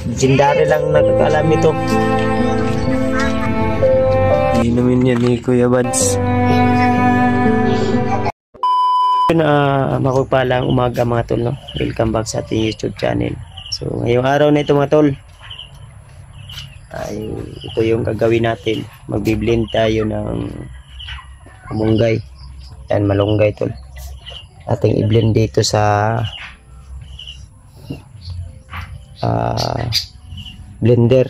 Legendary lang nakakalam nito. Inumin yan ni Kuya Bads. Mapagpalang umaga mga tol, no? Welcome back sa ating YouTube channel. So ngayong araw na ito mga tol, ay ito yung gagawin natin. Magbi-blend tayo ng malunggay. Yan, malunggay tol. Ating i-blend dito sa blender.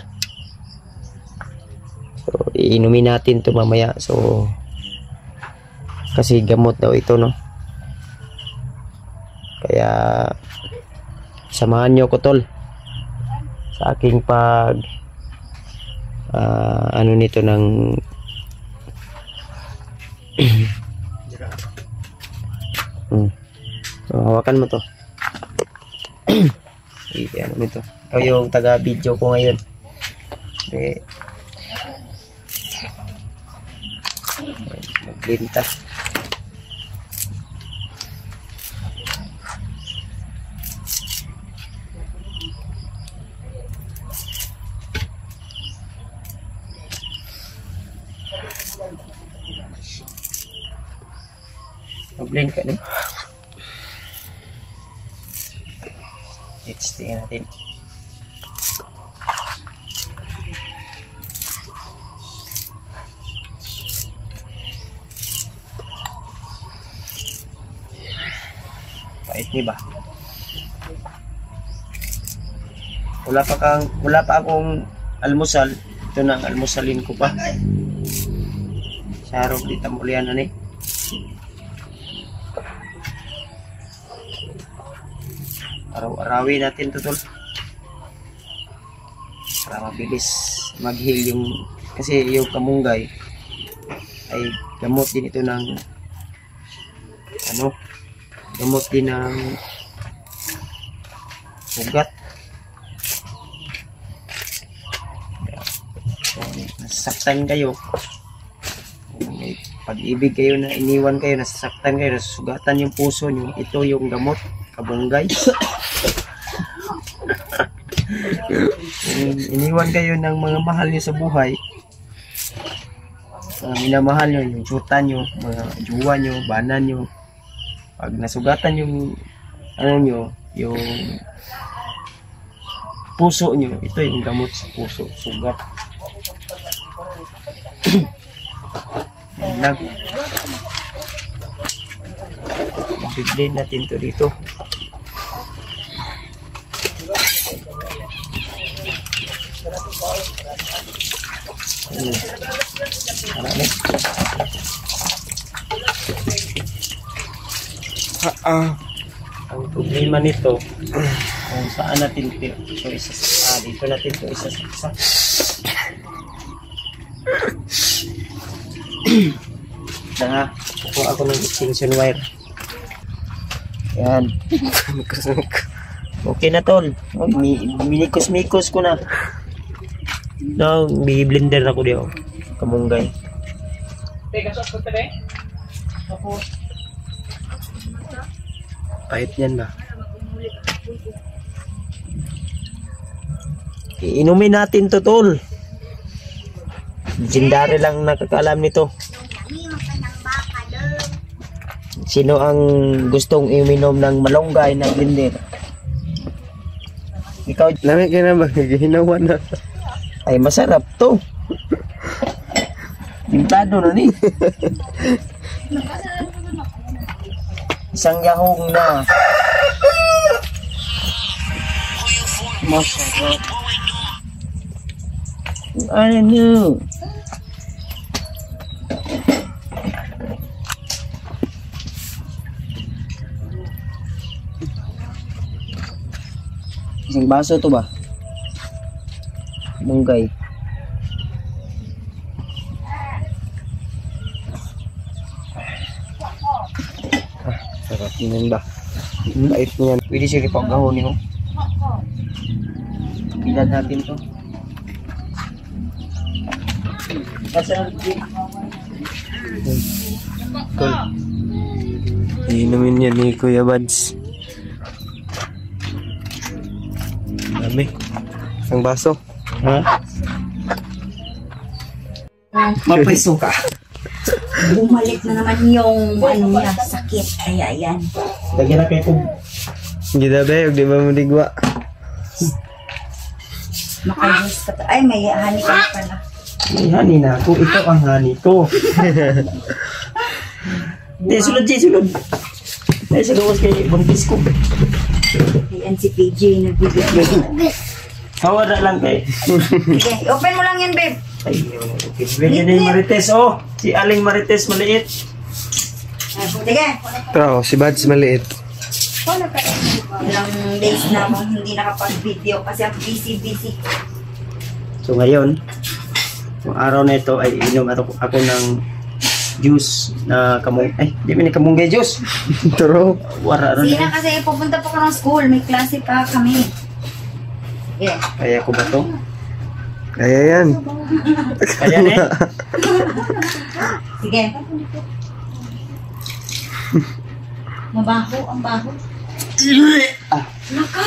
So iinumin natin to mamaya. So kasi gamot daw ito, no? Kaya samahan nyo ko tol sa aking pag ano nito ng so, hawakan mo to. Ano nito? Ikaw yung taga video ko ngayon. Okay. Magbenta. Mag-blend ka din. Let's tingnan natin. Pait ni ba? Wala pa akong almusal. Ito na ang almusalin ko pa. Sarap dito mulian na ni. Araw-arawin natin to tol para mabilis mag-heal yung, kasi yung kamunggay ay gamot din ito ng gamot din ng sugat. So, nasasaktan kayo, may pag-ibig kayo na iniwan kayo, nasasaktan kayo, nasasugatan yung puso nyo, ito yung gamot kabunggay. Iniwan kayo ng mga mahal nyo sa buhay, minamahal nyo, yung tsuta nyo, mga juwa nyo, banan nyo, pag nasugatan yung yung puso nyo, ito yung gamot sa puso, sugat. Biglayin natin to dito. Ang problema nito kung saan natin ito dito natin ito isa-isa. Kukuha ako ng extension wire. Yan. Okay na tol. Minikos-mikos ko na. Now, may blender na ko diyo. Kamunggay. Pahit yan na. Iinumin natin to tol. Legendary lang nakakalam nito. Sino ang gustong uminom ng malunggay na blender? Ikaw, lamig ka na ba? Gihinawa na. Ay, masarap to. Pintado na ni. Isang yahong na. Masarap. Ano? Isang baso to ba? Munggay. Sarap niyan ba? Bait niyan. Pwede siya ipagahon niyo. Bilad natin to. Cool. Iinumin yan ni Kuya Bads. Dami. Ang baso. Ha? Mapiso ka. Bumalik na naman yung ano niya, sakit. Kaya yan. Lagyan na kayo kung Gidabe, di ba mo digwa? Makayos ka. Ay, may honey ka na pala. may honey na ako. Ito ang honey ko. Hindi, sulod G, sulod. Ay, sa gawas kay buntis ko. Ayan si PJ nagbibigay. Hawara lang kay. Sige, open mo lang yan, babe. Ay, okay. Bigyan na yung Marites, oh. Si Aling Marites, maliit. Sige. Pero si Bads maliit. Ilang days na mo hindi nakapag-video kasi ang busy-busy. So ngayon, yung araw na ito ay inom ako ng juice na kamung... Ay, di ba ni kamunggay juice? Turo. Wara ron Sige na. na kasi pupunta po ko ng school. May klase pa kami. Yeah. Kaya ko ba to? Kaya yan. Kaya na eh. Sige. Mabaho, ang baho. Naka.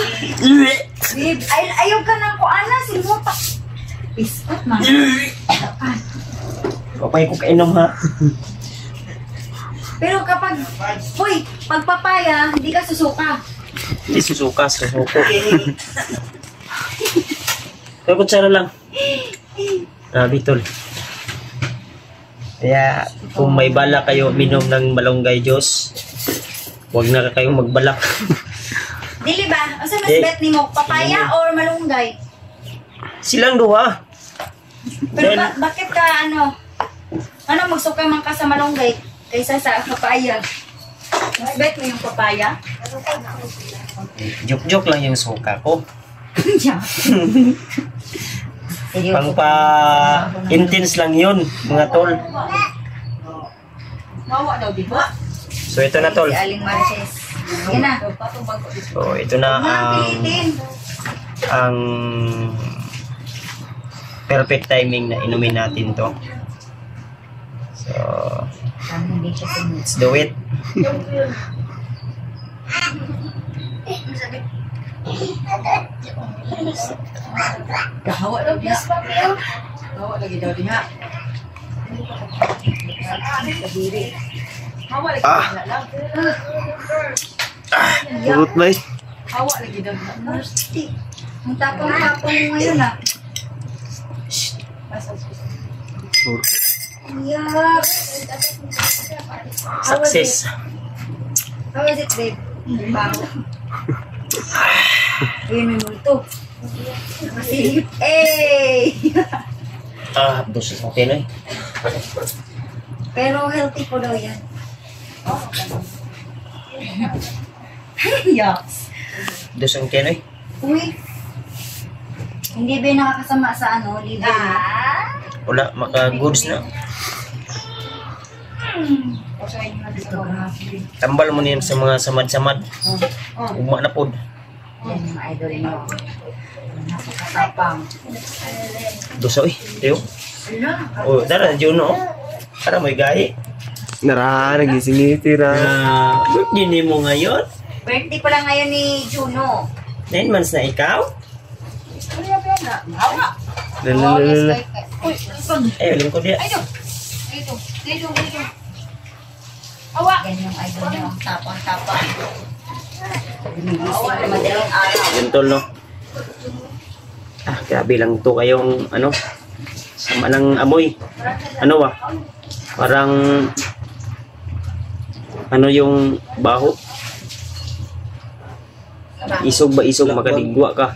Babe, ayaw ka na ko, Ana. Simutak. Biskot, man. Naka. Papay ko kainom ha. Pero kapag, uy, pagpapaya, hindi ka susuka. Hindi susuka, susuko. Kaya kutsara lang. Grabe tol. Kaya kung may bala kayo minom ng malunggay juice, huwag na kayong magbalak. Dili ba? O sa mas bet ni mo, papaya or malunggay? Silang duha. Pero Then- bakit ka ano magsuka man ka sa malunggay kaysa sa papaya? Mas bet mo yung papaya? Joke-joke lang yung suka ko. Seryoso. Pang pa-intense lang yun, mga tol. So ito na tol. Si Aling Marches. Yan na. So ito na Pilitin. ang perfect timing na inumin natin to. So, Hindi siya sinunod. let's do it. Kahawa daw please, papi. Kahawa lagi daw diha. Ah! Purot ba eh? Nasty. Ang tapang-tapang mo ngayon ah. Yuck. Success. How was it, babe? Bago. Ayun, may multo. Nakasilip. Eh! Ah, dosis ng Pinoy. Pero healthy po daw yan. Yucks. Dosis ng Pinoy. Uy. Hindi ba yung nakakasama sa liver mo? Wala, maka-goods na. Ito, grabe. Tambal mo niyan sa mga samad-samad. Oh. Ugma na pod. Yan yung idol mo. Napakasapang. Dosa, uy. Tiyo. Ala. O, dara, Juno. Para may gahi. Nara, nagisingiti ra. Birthday ni mo ngayon. Birthday pala ngayon ni Juno. 9 months na ikaw. Lalalala. Uy, Eh, uling ko dia. yan yung idol niyo. Tapang-tapang. Gumigising na madaling araw. Yun tol, no? Ah, grabe lang to kayong, sama ng amoy. Ano ba? Parang, yung baho. Isog ba isog, makadigwa ka.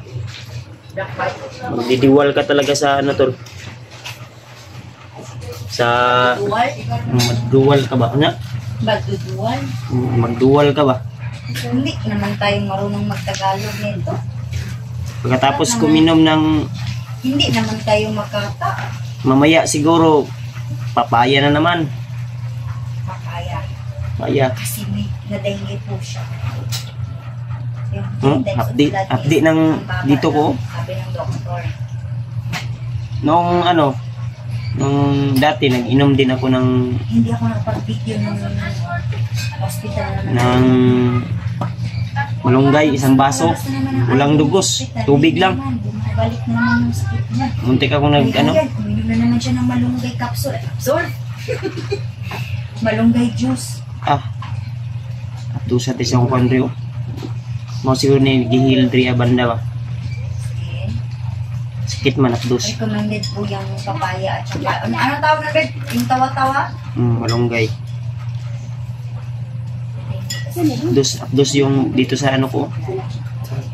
Magdidiwal ka talaga sa tol. Sa, Duwal? magduwal ka ba? Ano? Magduduwal? Magduwal ka ba? Hindi naman tayong marunong magtagalog nito. Pagkatapos kuminom ng Hindi naman tayo makata. mamaya siguro, papaya na naman. Papaya. Papaya. Kasi may na-dengue po siya. Yung Update ng dito ko. Sabi ng doktor. Nung nung dati nag-inom din ako ng Hindi ako nakapag-video ng hospital na ng Malunggay, isang baso. Walang dugos, tubig lang. Balik na naman yung sakit niya. Muntik ako nag, ano, Uminom na naman siya ng malunggay capsule. Capsule? Malunggay juice. ato sa tisang kondrio. Mau siguro ni gihil diri banda ba. Okay. Sakit man apdos. Recommended po yung papaya at saka, anong tawag na rin? Yung tawa-tawa? Malunggay. Apdos yung dito sa ano ko.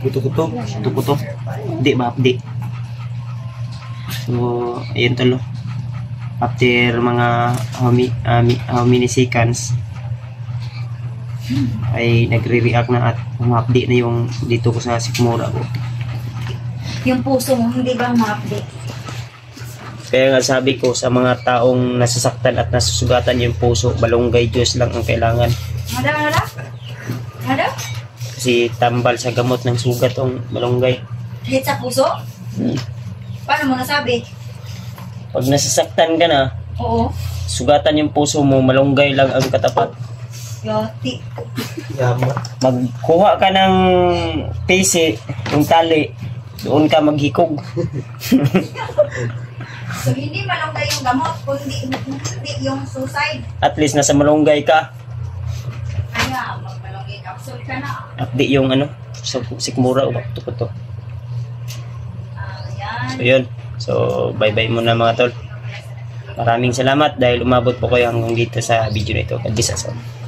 Kuto-kuto. Tukuto. Di ba, di. So, ayun tolo. After mga how many seconds ay nagre-react na at umapdi na yung dito ko sa sikmura ko. Yung puso mo, hindi ba ma-update? Kaya nga sabi ko sa mga taong nasasaktan at nasusugatan yung puso, malunggay juice lang ang kailangan. Hada? Kasi tambal sa gamot ng sugat ang malunggay. Hit sa puso? Paano mo nasabi? Pag nasasaktan ka na, Oo. sugatan yung puso mo, malunggay lang ang katapat. Yoti. Yama. Magkuha ka ng pisi, yung tali, doon ka maghikog. So, hindi malunggay yung gamot, kundi yung suicide. At least nasa malunggay ka. Kaya, magmalunggay capsule ka na. Update yung ano, sa sikmura o to. Ayan. So yun. So bye-bye muna mga tol. Maraming salamat dahil umabot po kayo hanggang dito sa video na ito. God bless us all.